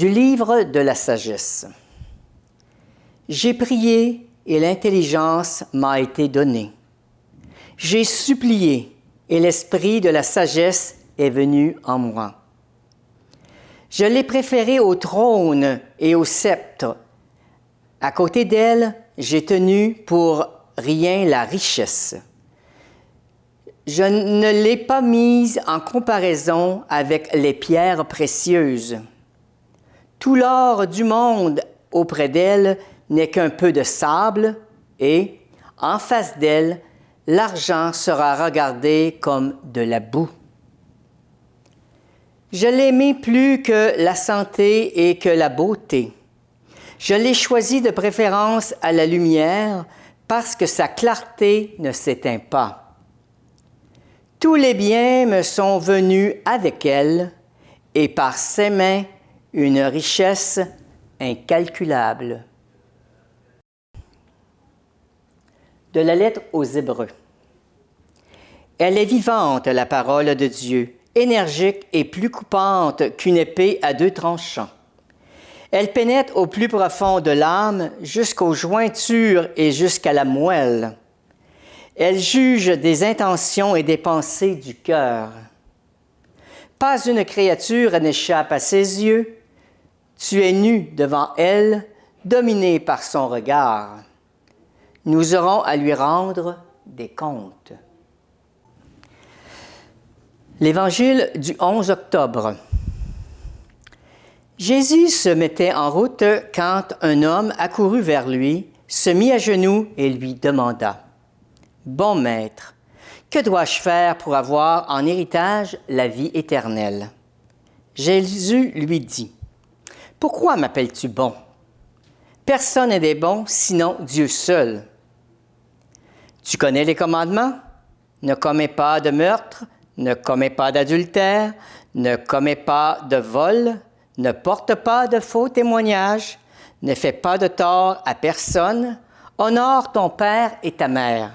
Du livre de la sagesse. J'ai prié et l'intelligence m'a été donnée. J'ai supplié et l'esprit de la sagesse est venu en moi. Je l'ai préférée au trône et au sceptre. À côté d'elle, j'ai tenu pour rien la richesse. Je ne l'ai pas mise en comparaison avec les pierres précieuses. Tout l'or du monde auprès d'elle n'est qu'un peu de sable et, en face d'elle, l'argent sera regardé comme de la boue. Je l'aimais plus que la santé et que la beauté. Je l'ai choisie de préférence à la lumière parce que sa clarté ne s'éteint pas. Tous les biens me sont venus avec elle et par ses mains, une richesse incalculable. De la lettre aux Hébreux. Elle est vivante, la parole de Dieu, énergique et plus coupante qu'une épée à 2 tranchants. Elle pénètre au plus profond de l'âme, jusqu'aux jointures et jusqu'à la moelle. Elle juge des intentions et des pensées du cœur. Pas une créature n'échappe à ses yeux. Tu es nu devant elle, dominé par son regard. Nous aurons à lui rendre des comptes. L'Évangile du 11 octobre. Jésus se mettait en route quand un homme accourut vers lui, se mit à genoux et lui demanda « Bon maître, que dois-je faire pour avoir en héritage la vie éternelle? » Jésus lui dit « Pourquoi m'appelles-tu bon? Personne n'est bon sinon Dieu seul. Tu connais les commandements? Ne commets pas de meurtre, ne commets pas d'adultère, ne commets pas de vol, ne porte pas de faux témoignages, ne fais pas de tort à personne, honore ton père et ta mère. »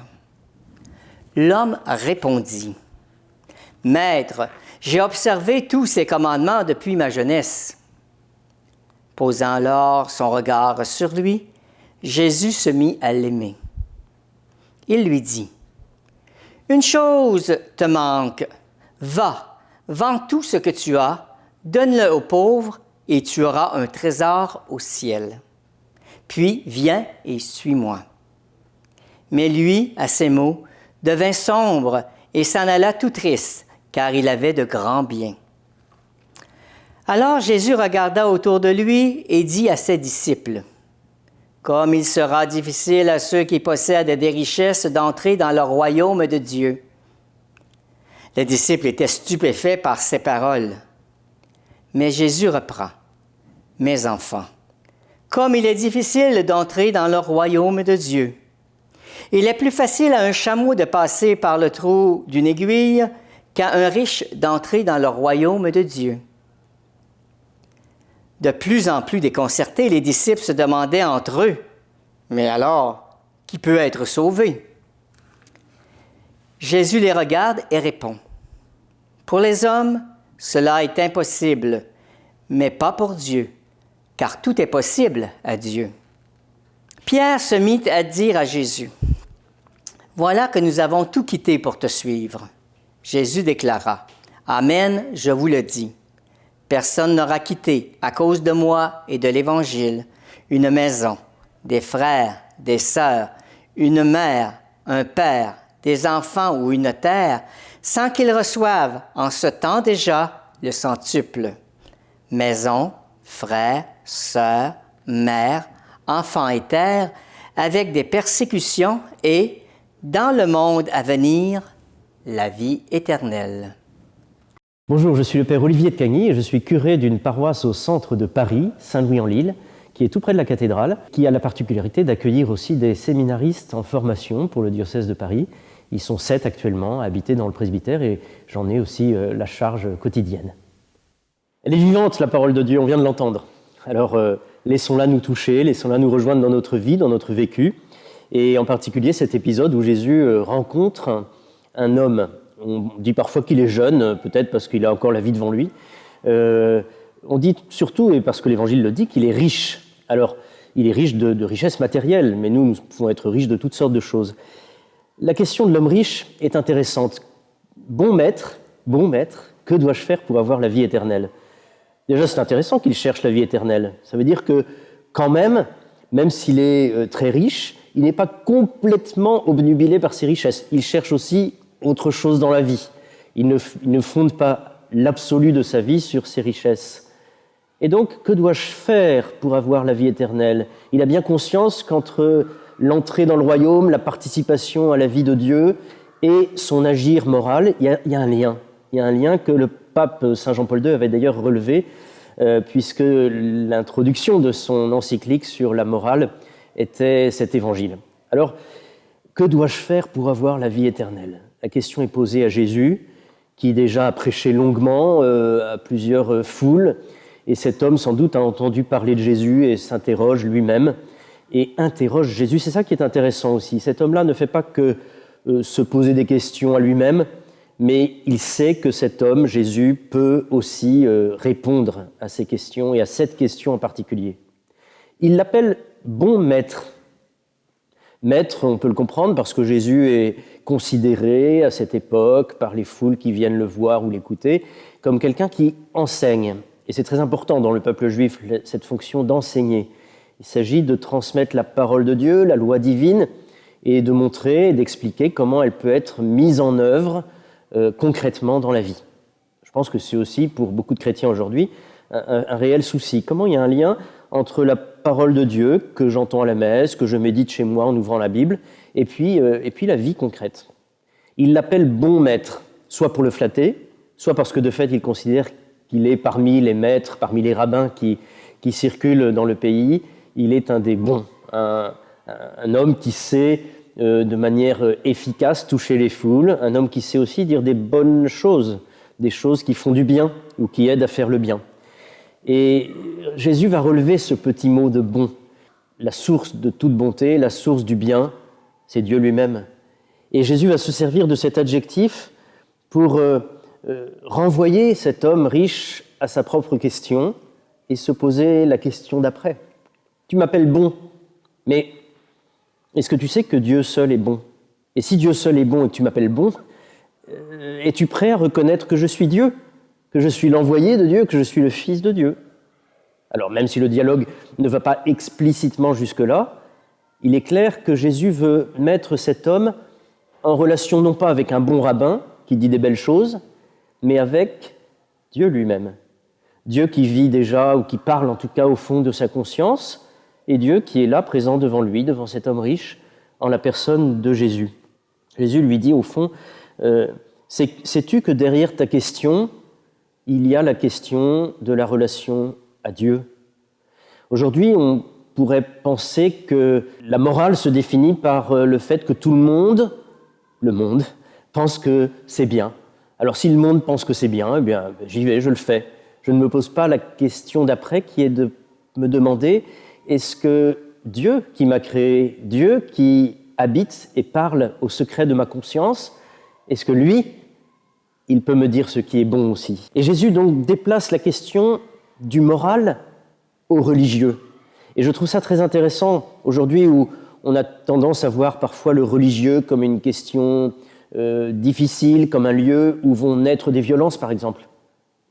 L'homme répondit, « Maître, j'ai observé tous ces commandements depuis ma jeunesse. » Posant alors son regard sur lui, Jésus se mit à l'aimer. Il lui dit, « Une chose te manque, va, vends tout ce que tu as, donne-le aux pauvres et tu auras un trésor au ciel. Puis viens et suis-moi. » Mais lui, à ces mots, devint sombre et s'en alla tout triste, car il avait de grands biens. Alors Jésus regarda autour de lui et dit à ses disciples, « Comme il sera difficile à ceux qui possèdent des richesses d'entrer dans le royaume de Dieu. » Les disciples étaient stupéfaits par ces paroles. Mais Jésus reprend, « Mes enfants, comme il est difficile d'entrer dans le royaume de Dieu. Il est plus facile à un chameau de passer par le trou d'une aiguille qu'à un riche d'entrer dans le royaume de Dieu. » De plus en plus déconcertés, les disciples se demandaient entre eux, « Mais alors, qui peut être sauvé? » Jésus les regarde et répond, « Pour les hommes, cela est impossible, mais pas pour Dieu, car tout est possible à Dieu. » Pierre se mit à dire à Jésus, « Voilà que nous avons tout quitté pour te suivre. » Jésus déclara, « Amen, je vous le dis. Personne n'aura quitté, à cause de moi et de l'Évangile, une maison, des frères, des sœurs, une mère, un père, des enfants ou une terre, sans qu'ils reçoivent en ce temps déjà le centuple. Maison, frères, sœurs, mères, enfants et terre, avec des persécutions et, dans le monde à venir, la vie éternelle. » Bonjour, je suis le père Olivier de Cagny et je suis curé d'une paroisse au centre de Paris, Saint-Louis-en-l'Île, qui est tout près de la cathédrale, qui a la particularité d'accueillir aussi des séminaristes en formation pour le diocèse de Paris. Ils sont 7 actuellement, habités dans le presbytère, et j'en ai aussi la charge quotidienne. Elle est vivante, la parole de Dieu, on vient de l'entendre. Alors, laissons-la nous toucher, laissons-la nous rejoindre dans notre vie, dans notre vécu, et en particulier cet épisode où Jésus rencontre un homme. On dit parfois qu'il est jeune, peut-être parce qu'il a encore la vie devant lui. On dit surtout, et parce que l'Évangile le dit, qu'il est riche. Alors, il est riche de richesses matérielles, mais nous pouvons être riches de toutes sortes de choses. La question de l'homme riche est intéressante. Bon maître, que dois-je faire pour avoir la vie éternelle ? Déjà, c'est intéressant qu'il cherche la vie éternelle. Ça veut dire que, quand même s'il est très riche, il n'est pas complètement obnubilé par ses richesses. Il cherche aussi autre chose dans la vie. Il ne fonde pas l'absolu de sa vie sur ses richesses. Et donc, que dois-je faire pour avoir la vie éternelle ? Il a bien conscience qu'entre l'entrée dans le royaume, la participation à la vie de Dieu et son agir moral, il y a un lien. Il y a un lien que le pape Saint Jean-Paul II avait d'ailleurs relevé, puisque l'introduction de son encyclique sur la morale était cet évangile. Alors, que dois-je faire pour avoir la vie éternelle ? La question est posée à Jésus, qui déjà a prêché longuement à plusieurs foules, et cet homme sans doute a entendu parler de Jésus et s'interroge lui-même, et interroge Jésus. C'est ça qui est intéressant aussi. Cet homme-là ne fait pas que se poser des questions à lui-même, mais il sait que cet homme, Jésus, peut aussi répondre à ces questions et à cette question en particulier. Il l'appelle bon maître. Maître, on peut le comprendre parce que Jésus est considéré à cette époque par les foules qui viennent le voir ou l'écouter comme quelqu'un qui enseigne. Et c'est très important dans le peuple juif, cette fonction d'enseigner. Il s'agit de transmettre la parole de Dieu, la loi divine, et de montrer et d'expliquer comment elle peut être mise en œuvre concrètement dans la vie. Je pense que c'est aussi, pour beaucoup de chrétiens aujourd'hui, un réel souci. Comment il y a un lien entre la parole de Dieu, que j'entends à la messe, que je médite chez moi en ouvrant la Bible, et puis la vie concrète. Il l'appelle bon maître, soit pour le flatter, soit parce que de fait il considère qu'il est parmi les maîtres, parmi les rabbins qui circulent dans le pays, il est un des bons, un homme qui sait de manière efficace toucher les foules, un homme qui sait aussi dire des bonnes choses, des choses qui font du bien ou qui aident à faire le bien. Et Jésus va relever ce petit mot de bon. La source de toute bonté, la source du bien, c'est Dieu lui-même. Et Jésus va se servir de cet adjectif pour renvoyer cet homme riche à sa propre question et se poser la question d'après. Tu m'appelles bon, mais est-ce que tu sais que Dieu seul est bon ? Et si Dieu seul est bon et que tu m'appelles bon, es-tu prêt à reconnaître que je suis Dieu ? Que je suis l'envoyé de Dieu, que je suis le Fils de Dieu. Alors même si le dialogue ne va pas explicitement jusque-là, il est clair que Jésus veut mettre cet homme en relation non pas avec un bon rabbin qui dit des belles choses, mais avec Dieu lui-même. Dieu qui vit déjà, ou qui parle en tout cas au fond de sa conscience, et Dieu qui est là, présent devant lui, devant cet homme riche, en la personne de Jésus. Jésus lui dit au fond, sais-tu que derrière ta question, il y a la question de la relation à Dieu. Aujourd'hui, on pourrait penser que la morale se définit par le fait que tout le monde, pense que c'est bien. Alors si le monde pense que c'est bien, eh bien j'y vais, je le fais. Je ne me pose pas la question d'après qui est de me demander, est-ce que Dieu qui m'a créé, Dieu qui habite et parle au secret de ma conscience, est-ce que lui, il peut me dire ce qui est bon aussi. Et Jésus donc déplace la question du moral au religieux. Et je trouve ça très intéressant aujourd'hui où on a tendance à voir parfois le religieux comme une question difficile, comme un lieu où vont naître des violences par exemple.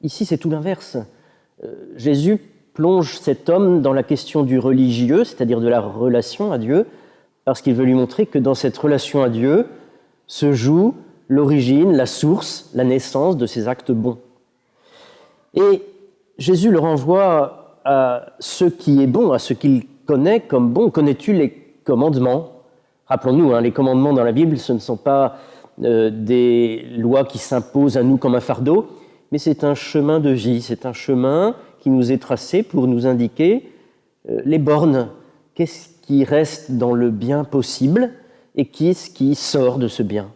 Ici c'est tout l'inverse. Jésus plonge cet homme dans la question du religieux, c'est-à-dire de la relation à Dieu, parce qu'il veut lui montrer que dans cette relation à Dieu se joue l'origine, la source, la naissance de ces actes bons. Et Jésus le renvoie à ce qui est bon, à ce qu'il connaît comme bon. Connais-tu les commandements ? Rappelons-nous, les commandements dans la Bible, ce ne sont pas des lois qui s'imposent à nous comme un fardeau, mais c'est un chemin de vie, c'est un chemin qui nous est tracé pour nous indiquer les bornes. Qu'est-ce qui reste dans le bien possible et qu'est-ce qui sort de ce bien ?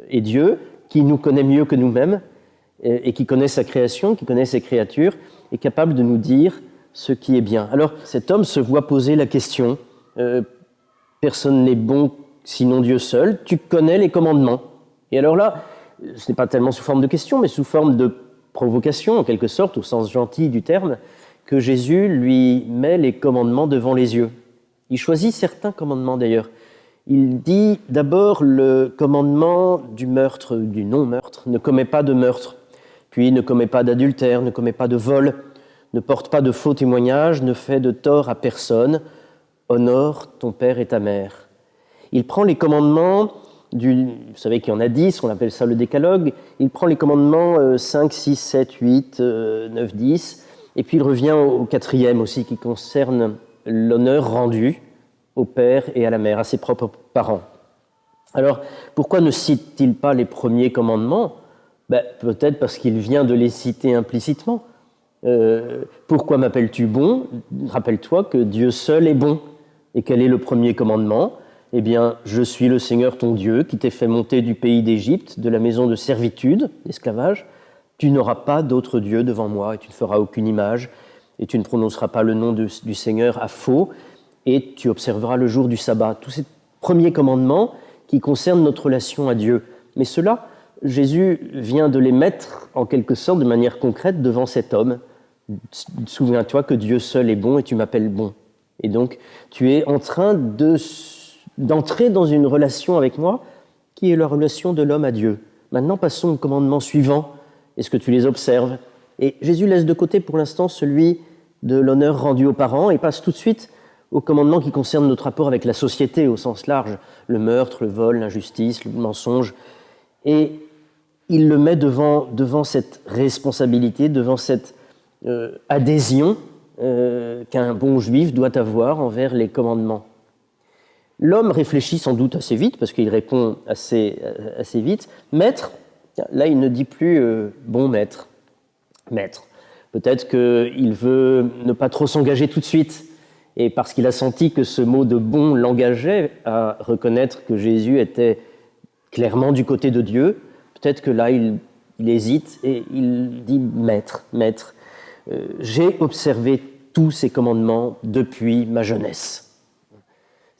Et Dieu, qui nous connaît mieux que nous-mêmes et qui connaît sa création, qui connaît ses créatures, est capable de nous dire ce qui est bien. Alors cet homme se voit poser la question, personne n'est bon sinon Dieu seul, tu connais les commandements. Et alors là, ce n'est pas tellement sous forme de question, mais sous forme de provocation, en quelque sorte, au sens gentil du terme, que Jésus lui met les commandements devant les yeux. Il choisit certains commandements d'ailleurs. Il dit d'abord le commandement du meurtre, du non-meurtre, ne commets pas de meurtre, puis ne commets pas d'adultère, ne commets pas de vol, ne porte pas de faux témoignages, ne fais de tort à personne, honore ton père et ta mère. Il prend les commandements vous savez qu'il y en a 10, on appelle ça le décalogue, il prend les commandements 5, 6, 7, 8, 9, 10, et puis il revient au 4e aussi qui concerne l'honneur rendu au père et à la mère, à ses propres parents. Alors, pourquoi ne cite-t-il pas les premiers commandements ? Peut-être parce qu'il vient de les citer implicitement. Pourquoi m'appelles-tu bon ? Rappelle-toi que Dieu seul est bon. Et quel est le premier commandement ? Eh bien, je suis le Seigneur ton Dieu qui t'ai fait monter du pays d'Égypte, de la maison de servitude, d'esclavage. Tu n'auras pas d'autre Dieu devant moi et tu ne feras aucune image et tu ne prononceras pas le nom du Seigneur à faux et tu observeras le jour du sabbat. Tous ces premiers commandements qui concernent notre relation à Dieu. Mais cela, Jésus vient de les mettre en quelque sorte de manière concrète devant cet homme. Souviens-toi que Dieu seul est bon et tu m'appelles bon. Et donc, tu es en train d'entrer dans une relation avec moi qui est la relation de l'homme à Dieu. Maintenant, passons au commandement suivant. Est-ce que tu les observes ? Et Jésus laisse de côté pour l'instant celui de l'honneur rendu aux parents et passe tout de suite au commandement qui concerne notre rapport avec la société au sens large, le meurtre, le vol, l'injustice, le mensonge. Et il le met devant cette responsabilité, devant cette adhésion qu'un bon juif doit avoir envers les commandements. L'homme réfléchit sans doute assez vite, parce qu'il répond assez vite. Maître, là il ne dit plus bon maître. Maître. Peut-être qu'il veut ne pas trop s'engager tout de suite, et parce qu'il a senti que ce mot de bon l'engageait à reconnaître que Jésus était clairement du côté de Dieu, peut-être que là il hésite et il dit maître, maître. J'ai observé tous ces commandements depuis ma jeunesse.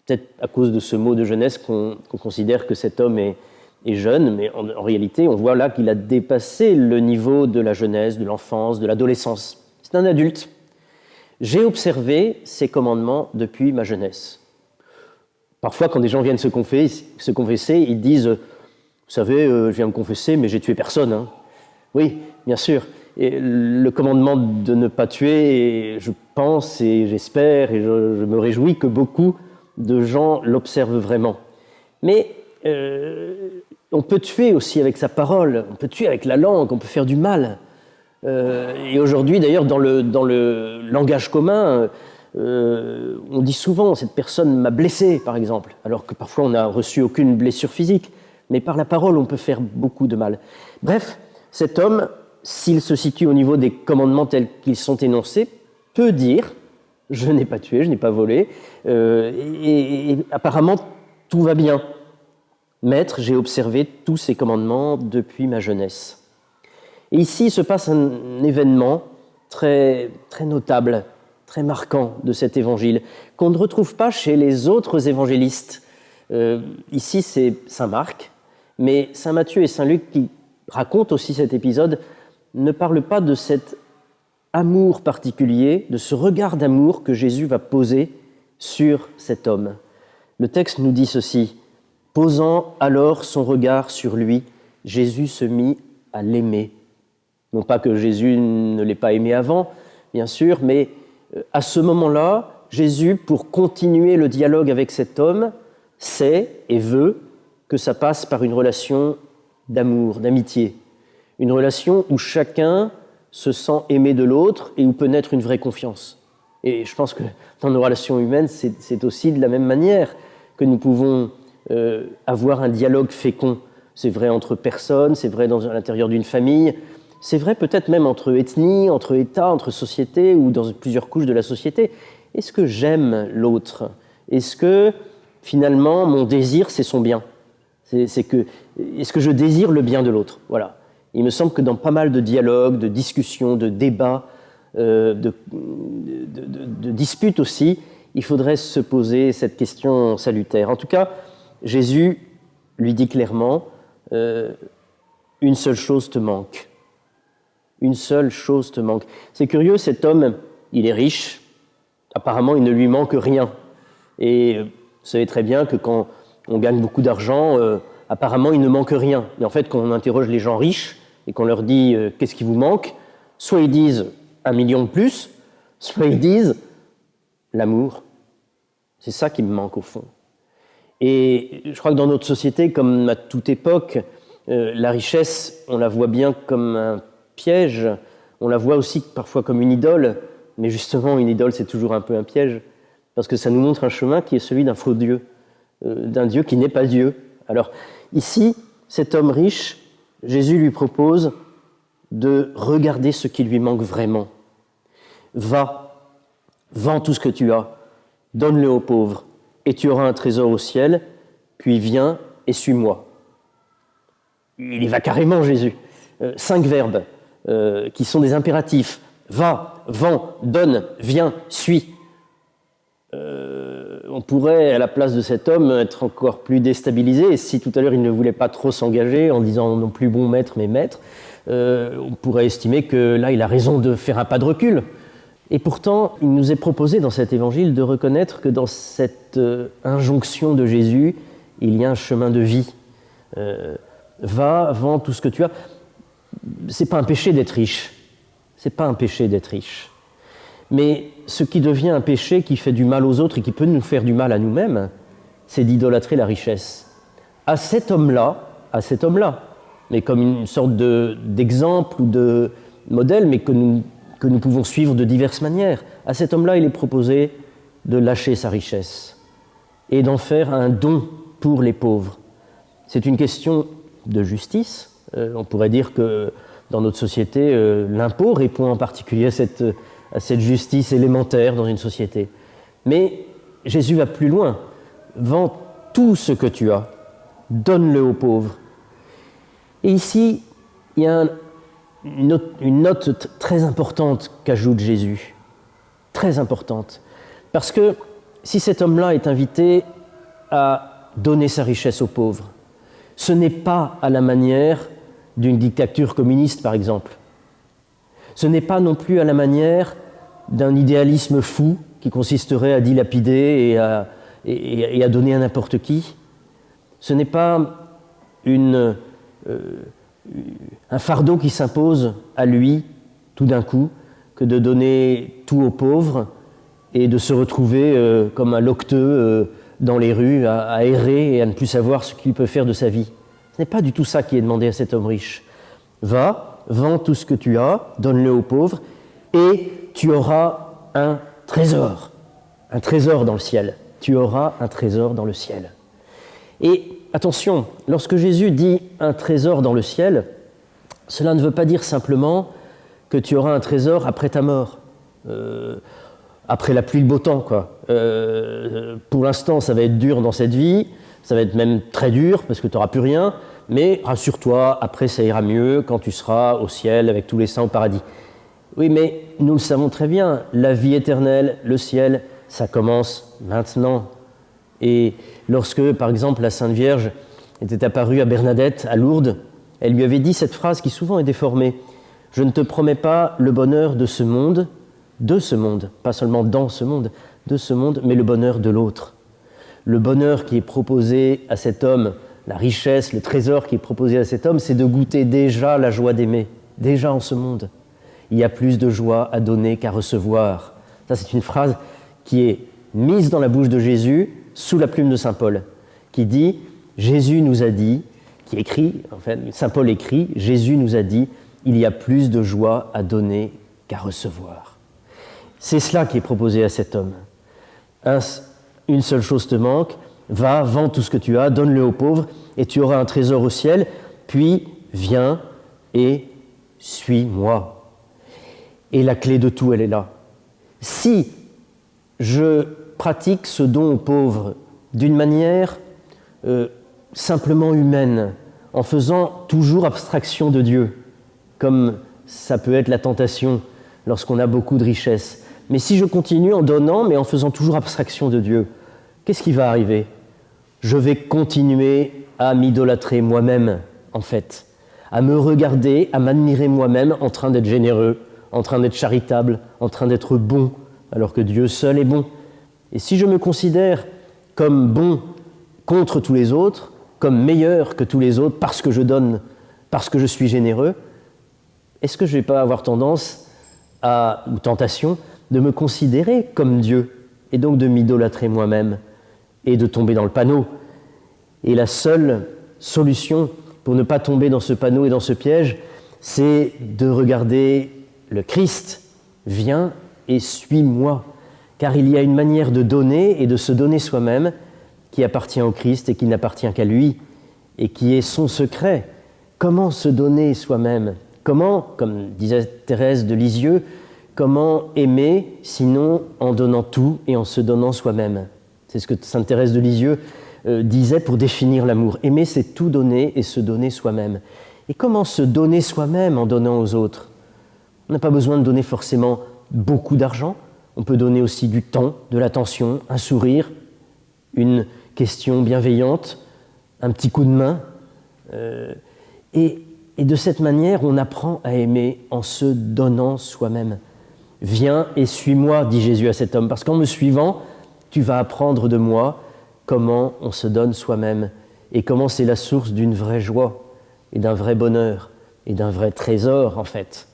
Peut-être à cause de ce mot de jeunesse qu'on considère que cet homme est jeune, mais en réalité, on voit là qu'il a dépassé le niveau de la jeunesse, de l'enfance, de l'adolescence. C'est un adulte. J'ai observé ces commandements depuis ma jeunesse. Parfois, quand des gens viennent se confesser, ils disent « Vous savez, je viens me confesser, mais j'ai tué personne. Hein. » Oui, bien sûr. Et le commandement de ne pas tuer, je pense et j'espère et je me réjouis que beaucoup de gens l'observent vraiment. Mais on peut tuer aussi avec sa parole, on peut tuer avec la langue, on peut faire du mal. Et aujourd'hui, d'ailleurs, dans le langage commun, on dit souvent « cette personne m'a blessé », par exemple, alors que parfois on n'a reçu aucune blessure physique. Mais par la parole, on peut faire beaucoup de mal. Bref, cet homme, s'il se situe au niveau des commandements tels qu'ils sont énoncés, peut dire « je n'ai pas tué, je n'ai pas volé », et apparemment tout va bien. Maître, j'ai observé tous ces commandements depuis ma jeunesse. Et ici se passe un événement très, très notable, très marquant de cet évangile, qu'on ne retrouve pas chez les autres évangélistes. Ici, c'est saint Marc, mais saint Matthieu et saint Luc, qui racontent aussi cet épisode, ne parlent pas de cet amour particulier, de ce regard d'amour que Jésus va poser sur cet homme. Le texte nous dit ceci: « Posant alors son regard sur lui, Jésus se mit à l'aimer. » Non pas que Jésus ne l'ait pas aimé avant, bien sûr, mais à ce moment-là, Jésus, pour continuer le dialogue avec cet homme, sait et veut que ça passe par une relation d'amour, d'amitié. Une relation où chacun se sent aimé de l'autre et où peut naître une vraie confiance. Et je pense que dans nos relations humaines, c'est aussi de la même manière que nous pouvons avoir un dialogue fécond. C'est vrai entre personnes, c'est vrai à l'intérieur d'une famille, c'est vrai peut-être même entre ethnies, entre États, entre sociétés ou dans plusieurs couches de la société. Est-ce que j'aime l'autre ? Est-ce que finalement mon désir c'est son bien ? Est-ce que je désire le bien de l'autre ? Voilà. Il me semble que dans pas mal de dialogues, de discussions, de débats, de disputes aussi, il faudrait se poser cette question salutaire. En tout cas, Jésus lui dit clairement une seule chose te manque. une seule chose te manque. C'est curieux, cet homme, il est riche, apparemment il ne lui manque rien. Et vous savez très bien que quand on gagne beaucoup d'argent, apparemment il ne manque rien. Mais en fait, quand on interroge les gens riches et qu'on leur dit qu'est-ce qui vous manque, soit ils disent 1 million de plus, soit ils disent l'amour. C'est ça qui me manque au fond. Et je crois que dans notre société, comme à toute époque, la richesse, on la voit bien comme un piège, on la voit aussi parfois comme une idole, mais justement une idole c'est toujours un peu un piège, parce que ça nous montre un chemin qui est celui d'un faux Dieu, d'un Dieu qui n'est pas Dieu. Alors ici, cet homme riche, Jésus lui propose de regarder ce qui lui manque vraiment. Va, vends tout ce que tu as, donne-le aux pauvres, et tu auras un trésor au ciel, puis viens et suis-moi. Il y va carrément, Jésus. 5 verbes qui sont des impératifs. Va, vends, donne, viens, suis. On pourrait, à la place de cet homme, être encore plus déstabilisé. Et si tout à l'heure, il ne voulait pas trop s'engager en disant non plus bon maître, mais maître, on pourrait estimer que là, il a raison de faire un pas de recul. Et pourtant, il nous est proposé dans cet évangile de reconnaître que dans cette injonction de Jésus, il y a un chemin de vie. Va, vends tout ce que tu as. C'est pas un péché d'être riche. C'est pas un péché d'être riche. Mais ce qui devient un péché qui fait du mal aux autres et qui peut nous faire du mal à nous-mêmes, c'est d'idolâtrer la richesse. À cet homme-là, mais comme une sorte d'exemple ou de modèle, mais que nous pouvons suivre de diverses manières. À cet homme-là, il est proposé de lâcher sa richesse et d'en faire un don pour les pauvres. C'est une question de justice. On pourrait dire que dans notre société, l'impôt répond en particulier à cette justice élémentaire dans une société. Mais Jésus va plus loin. Vends tout ce que tu as, donne-le aux pauvres. Et ici, il y a une note très importante qu'ajoute Jésus, très importante, parce que si cet homme-là est invité à donner sa richesse aux pauvres, ce n'est pas à la manière d'une dictature communiste, par exemple. Ce n'est pas non plus à la manière d'un idéalisme fou qui consisterait à dilapider et à donner à n'importe qui. Ce n'est pas un fardeau qui s'impose à lui, tout d'un coup, que de donner tout aux pauvres et de se retrouver comme un loqueteux dans les rues, à errer et à ne plus savoir ce qu'il peut faire de sa vie. Ce n'est pas du tout ça qui est demandé à cet homme riche. Va, vends tout ce que tu as, donne-le aux pauvres, et tu auras un trésor dans le ciel. Tu auras un trésor dans le ciel. Et attention, lorsque Jésus dit un trésor dans le ciel, cela ne veut pas dire simplement que tu auras un trésor après ta mort, après la pluie, le beau temps, quoi. Pour l'instant, ça va être dur dans cette vie, ça va être même très dur parce que tu n'auras plus rien, mais rassure-toi, après ça ira mieux quand tu seras au ciel avec tous les saints au paradis. Oui, mais nous le savons très bien, la vie éternelle, le ciel, ça commence maintenant. Et lorsque, par exemple, la Sainte Vierge était apparue à Bernadette, à Lourdes, elle lui avait dit cette phrase qui souvent est déformée. « Je ne te promets pas le bonheur de ce monde, pas seulement dans ce monde, de ce monde, mais le bonheur de l'autre. » Le bonheur qui est proposé à cet homme, la richesse, le trésor qui est proposé à cet homme, c'est de goûter déjà la joie d'aimer, déjà en ce monde. Il y a plus de joie à donner qu'à recevoir. Ça, c'est une phrase qui est mise dans la bouche de Jésus sous la plume de saint Paul, qui dit « Jésus nous a dit », qui écrit, enfin, saint Paul écrit « Jésus nous a dit, il y a plus de joie à donner qu'à recevoir ». C'est cela qui est proposé à cet homme. Une seule chose te manque, va, vends tout ce que tu as, donne-le aux pauvres, et tu auras un trésor au ciel, puis viens et suis-moi. Et la clé de tout, elle est là. Si je pratique ce don aux pauvres d'une manière simplement humaine, en faisant toujours abstraction de Dieu, comme ça peut être la tentation lorsqu'on a beaucoup de richesses. Mais si je continue en donnant, mais en faisant toujours abstraction de Dieu, qu'est-ce qui va arriver ? Je vais continuer à m'idolâtrer moi-même, en fait, à me regarder, à m'admirer moi-même en train d'être généreux, en train d'être charitable, en train d'être bon, alors que Dieu seul est bon. Et si je me considère comme bon contre tous les autres, comme meilleur que tous les autres parce que je donne, parce que je suis généreux, est-ce que je ne vais pas avoir tendance ou tentation de me considérer comme Dieu et donc de m'idolâtrer moi-même et de tomber dans le panneau? Et la seule solution pour ne pas tomber dans ce panneau et dans ce piège, c'est de regarder le Christ. Viens et suis-moi. Car il y a une manière de donner et de se donner soi-même qui appartient au Christ et qui n'appartient qu'à lui et qui est son secret. Comment se donner soi-même? Comment, comme disait Thérèse de Lisieux, comment aimer sinon en donnant tout et en se donnant soi-même? C'est ce que sainte Thérèse de Lisieux disait pour définir l'amour. Aimer, c'est tout donner et se donner soi-même. Et comment se donner soi-même en donnant aux autres? On n'a pas besoin de donner forcément beaucoup d'argent. On peut donner aussi du temps, de l'attention, un sourire, une question bienveillante, un petit coup de main. Et de cette manière, on apprend à aimer en se donnant soi-même. Viens et suis-moi, dit Jésus à cet homme, parce qu'en me suivant, tu vas apprendre de moi comment on se donne soi-même et comment c'est la source d'une vraie joie et d'un vrai bonheur et d'un vrai trésor, en fait.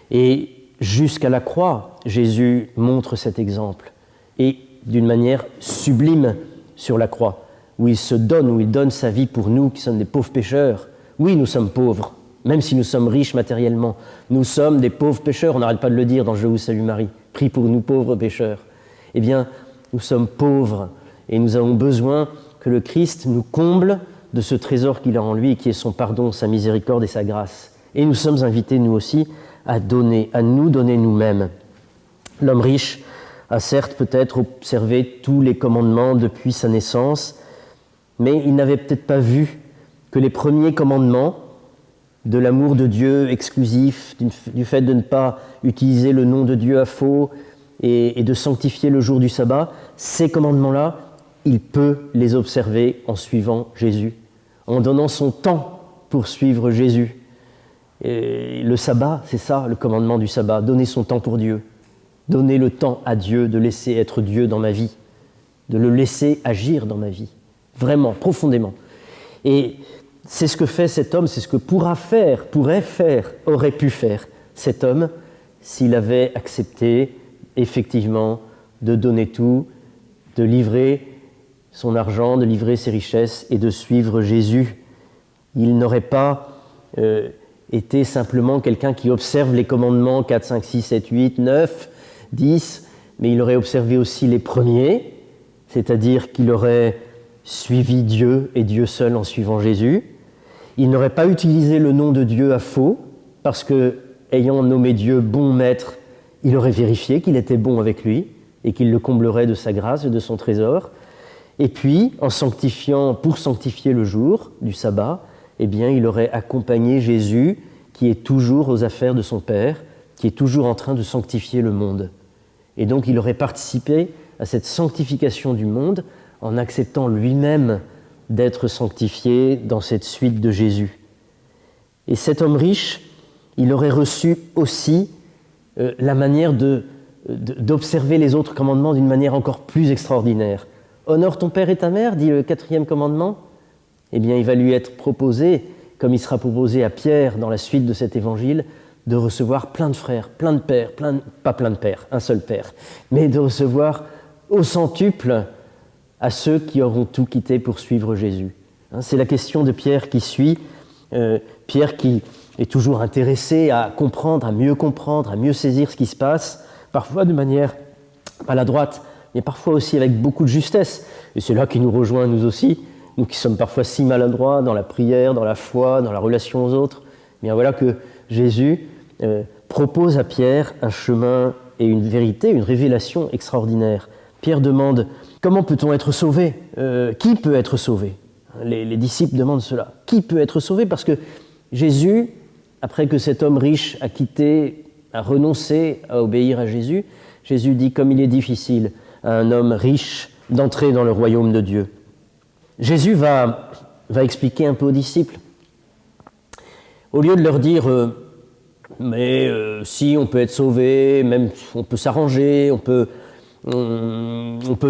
Et jusqu'à la croix, Jésus montre cet exemple, et d'une manière sublime sur la croix, où il se donne, où il donne sa vie pour nous qui sommes des pauvres pécheurs. Oui, nous sommes pauvres, même si nous sommes riches matériellement. Nous sommes des pauvres pécheurs, on n'arrête pas de le dire dans « Je vous salue Marie », prie pour nous pauvres pécheurs. Eh bien, nous sommes pauvres, et nous avons besoin que le Christ nous comble de ce trésor qu'il a en lui, qui est son pardon, sa miséricorde et sa grâce. Et nous sommes invités, nous aussi, à donner, à nous donner nous-mêmes. L'homme riche a certes peut-être observé tous les commandements depuis sa naissance, mais il n'avait peut-être pas vu que les premiers commandements de l'amour de Dieu exclusif, du fait de ne pas utiliser le nom de Dieu à faux et de sanctifier le jour du sabbat, ces commandements-là, il peut les observer en suivant Jésus, en donnant son temps pour suivre Jésus. Et le sabbat, c'est ça, le commandement du sabbat, donner son temps pour Dieu, donner le temps à Dieu, de laisser être Dieu dans ma vie, de le laisser agir dans ma vie, vraiment, profondément. Et c'est ce que fait cet homme, c'est ce que pourrait faire, aurait pu faire cet homme s'il avait accepté effectivement de donner tout, de livrer son argent, de livrer ses richesses et de suivre Jésus. Il n'aurait pas été simplement quelqu'un qui observe les commandements 4, 5, 6, 7, 8, 9, 10, mais il aurait observé aussi les premiers, c'est-à-dire qu'il aurait suivi Dieu et Dieu seul en suivant Jésus. Il n'aurait pas utilisé le nom de Dieu à faux, parce que, ayant nommé Dieu bon maître, il aurait vérifié qu'il était bon avec lui et qu'il le comblerait de sa grâce et de son trésor. Et puis, pour sanctifier le jour du sabbat, eh bien, il aurait accompagné Jésus, qui est toujours aux affaires de son Père, qui est toujours en train de sanctifier le monde. Et donc, il aurait participé à cette sanctification du monde en acceptant lui-même d'être sanctifié dans cette suite de Jésus. Et cet homme riche, il aurait reçu aussi la manière d'observer les autres commandements d'une manière encore plus extraordinaire. « Honore ton père et ta mère », dit le 4e commandement. Eh bien, il va lui être proposé, comme il sera proposé à Pierre dans la suite de cet évangile, de recevoir plein de frères, plein de pères, pas plein de pères, un seul père, mais de recevoir au centuple à ceux qui auront tout quitté pour suivre Jésus. C'est la question de Pierre qui suit, Pierre qui est toujours intéressé à comprendre, à mieux saisir ce qui se passe, parfois de manière maladroite, mais parfois aussi avec beaucoup de justesse. Et c'est là qu'il nous rejoint, nous aussi, nous qui sommes parfois si maladroits dans la prière, dans la foi, dans la relation aux autres. Bien voilà que Jésus propose à Pierre un chemin et une vérité, une révélation extraordinaire. Pierre demande « Comment peut-on être sauvé ? Qui peut être sauvé ?» Les disciples demandent cela. Qui peut être sauvé ? Parce que Jésus, après que cet homme riche a renoncé à obéir à Jésus, Jésus dit comme il est difficile à un homme riche d'entrer dans le royaume de Dieu. Jésus va expliquer un peu aux disciples. Au lieu de leur dire si on peut être sauvé, même on peut s'arranger, on peut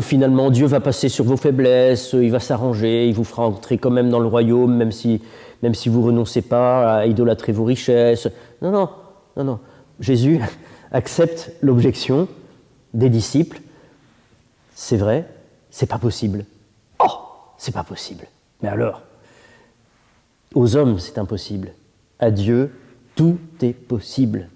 finalement, Dieu va passer sur vos faiblesses, il va s'arranger, il vous fera entrer quand même dans le royaume, même si vous renoncez pas à idolâtrer vos richesses. Non. Jésus accepte l'objection des disciples. C'est vrai, c'est pas possible. Oh, c'est pas possible. Mais alors, aux hommes, c'est impossible. À Dieu, tout est possible.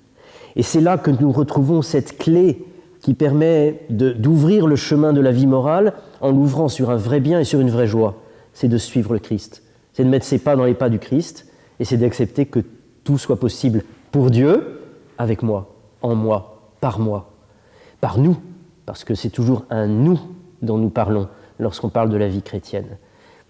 Et c'est là que nous retrouvons cette clé qui permet d'ouvrir le chemin de la vie morale en l'ouvrant sur un vrai bien et sur une vraie joie. C'est de suivre le Christ. C'est de mettre ses pas dans les pas du Christ et c'est d'accepter que tout soit possible pour Dieu, avec moi, en moi, par nous, parce que c'est toujours un nous dont nous parlons lorsqu'on parle de la vie chrétienne.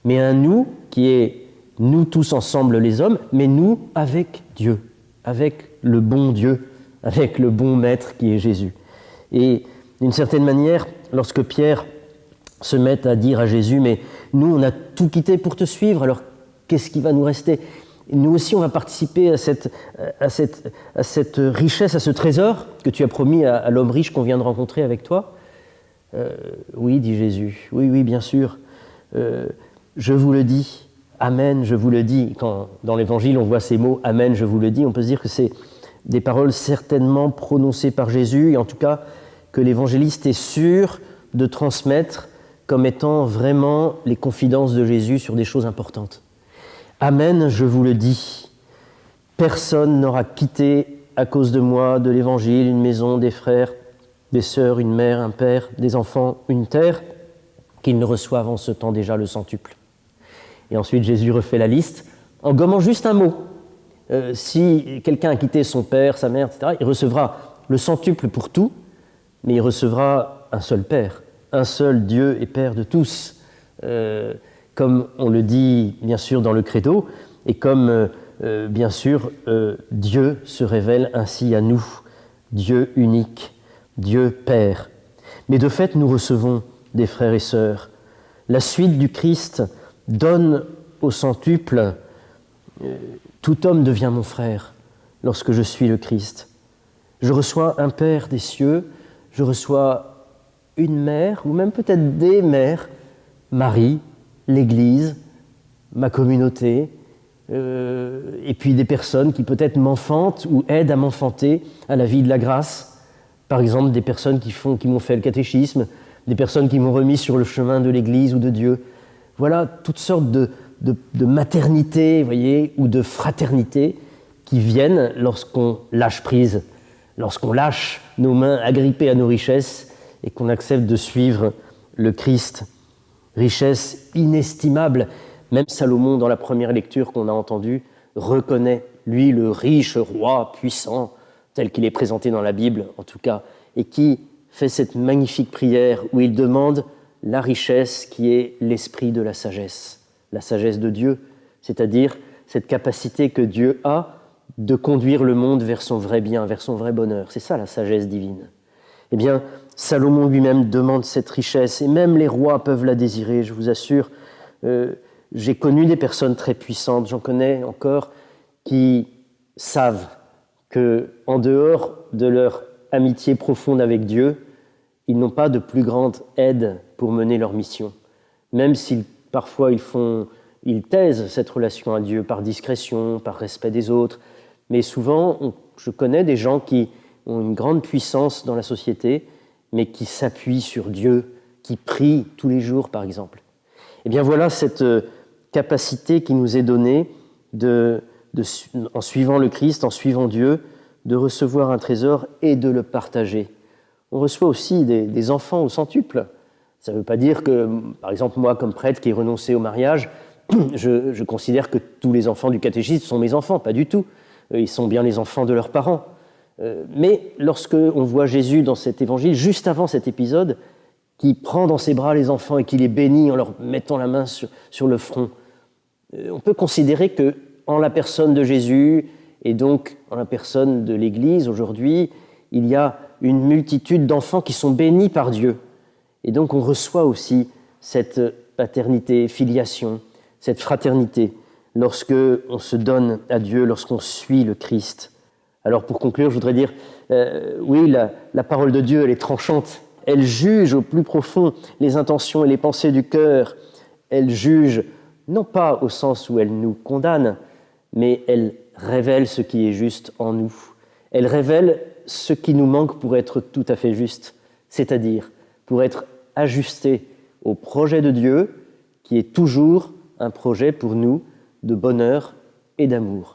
Mais un nous qui est nous tous ensemble les hommes, mais nous avec Dieu, avec le bon Dieu, avec le bon Maître qui est Jésus. Et d'une certaine manière, lorsque Pierre se met à dire à Jésus « Mais nous, on a tout quitté pour te suivre, alors qu'est-ce qui va nous rester ?» Nous aussi, on va participer à cette richesse, à ce trésor que tu as promis à l'homme riche qu'on vient de rencontrer avec toi. Oui, dit Jésus, oui, bien sûr. Je vous le dis, Amen, je vous le dis. Quand dans l'Évangile, on voit ces mots « Amen, je vous le dis », on peut se dire que c'est des paroles certainement prononcées par Jésus, et en tout cas que l'évangéliste est sûr de transmettre comme étant vraiment les confidences de Jésus sur des choses importantes. Amen, je vous le dis, personne n'aura quitté à cause de moi, de l'Évangile, une maison, des frères, des sœurs, une mère, un père, des enfants, une terre, qu'il ne reçoive en ce temps déjà le centuple. Et ensuite Jésus refait la liste en gommant juste un mot. Si quelqu'un a quitté son père, sa mère, etc., il recevra le centuple pour tout, mais il recevra un seul Père, un seul Dieu et Père de tous, comme on le dit bien sûr dans le credo, et comme bien sûr Dieu se révèle ainsi à nous, Dieu unique, Dieu Père. Mais de fait, nous recevons des frères et sœurs. La suite du Christ donne au centuple tout homme devient mon frère lorsque je suis le Christ. Je reçois un Père des cieux, je reçois une mère, ou même peut-être des mères, Marie, l'Église, ma communauté, et puis des personnes qui peut-être m'enfantent ou aident à m'enfanter à la vie de la grâce. Par exemple, des personnes qui m'ont fait le catéchisme, des personnes qui m'ont remis sur le chemin de l'Église ou de Dieu. Voilà toutes sortes de maternité, voyez, ou de fraternité qui viennent lorsqu'on lâche prise, lorsqu'on lâche nos mains agrippées à nos richesses et qu'on accepte de suivre le Christ. Richesse inestimable. Même Salomon, dans la première lecture qu'on a entendue, reconnaît, lui, le riche roi puissant, tel qu'il est présenté dans la Bible, en tout cas, et qui fait cette magnifique prière où il demande la richesse qui est l'esprit de la sagesse de Dieu, c'est-à-dire cette capacité que Dieu a de conduire le monde vers son vrai bien, vers son vrai bonheur. C'est ça la sagesse divine. Eh bien, Salomon lui-même demande cette richesse, et même les rois peuvent la désirer, je vous assure. J'ai connu des personnes très puissantes, j'en connais encore, qui savent qu'en dehors de leur amitié profonde avec Dieu, ils n'ont pas de plus grande aide pour mener leur mission. Même si parfois ils taisent cette relation à Dieu par discrétion, par respect des autres, mais souvent, je connais des gens qui ont une grande puissance dans la société, mais qui s'appuient sur Dieu, qui prient tous les jours, par exemple. Eh bien voilà cette capacité qui nous est donnée en suivant le Christ, en suivant Dieu, de recevoir un trésor et de le partager. On reçoit aussi des enfants au centuple. Ça ne veut pas dire que, par exemple, moi, comme prêtre qui ai renoncé au mariage, je considère que tous les enfants du catéchisme sont mes enfants, pas du tout. Ils sont bien les enfants de leurs parents. Mais lorsque on voit Jésus dans cet évangile, juste avant cet épisode, qui prend dans ses bras les enfants et qui les bénit en leur mettant la main sur le front, on peut considérer que en la personne de Jésus et donc en la personne de l'Église aujourd'hui, il y a une multitude d'enfants qui sont bénis par Dieu. Et donc on reçoit aussi cette paternité, filiation, cette fraternité lorsque on se donne à Dieu, lorsqu'on suit le Christ. Alors pour conclure, je voudrais dire, oui, la parole de Dieu, elle est tranchante. Elle juge au plus profond les intentions et les pensées du cœur. Elle juge, non pas au sens où elle nous condamne, mais elle révèle ce qui est juste en nous. Elle révèle ce qui nous manque pour être tout à fait juste, c'est-à-dire pour être ajusté au projet de Dieu, qui est toujours un projet pour nous de bonheur et d'amour.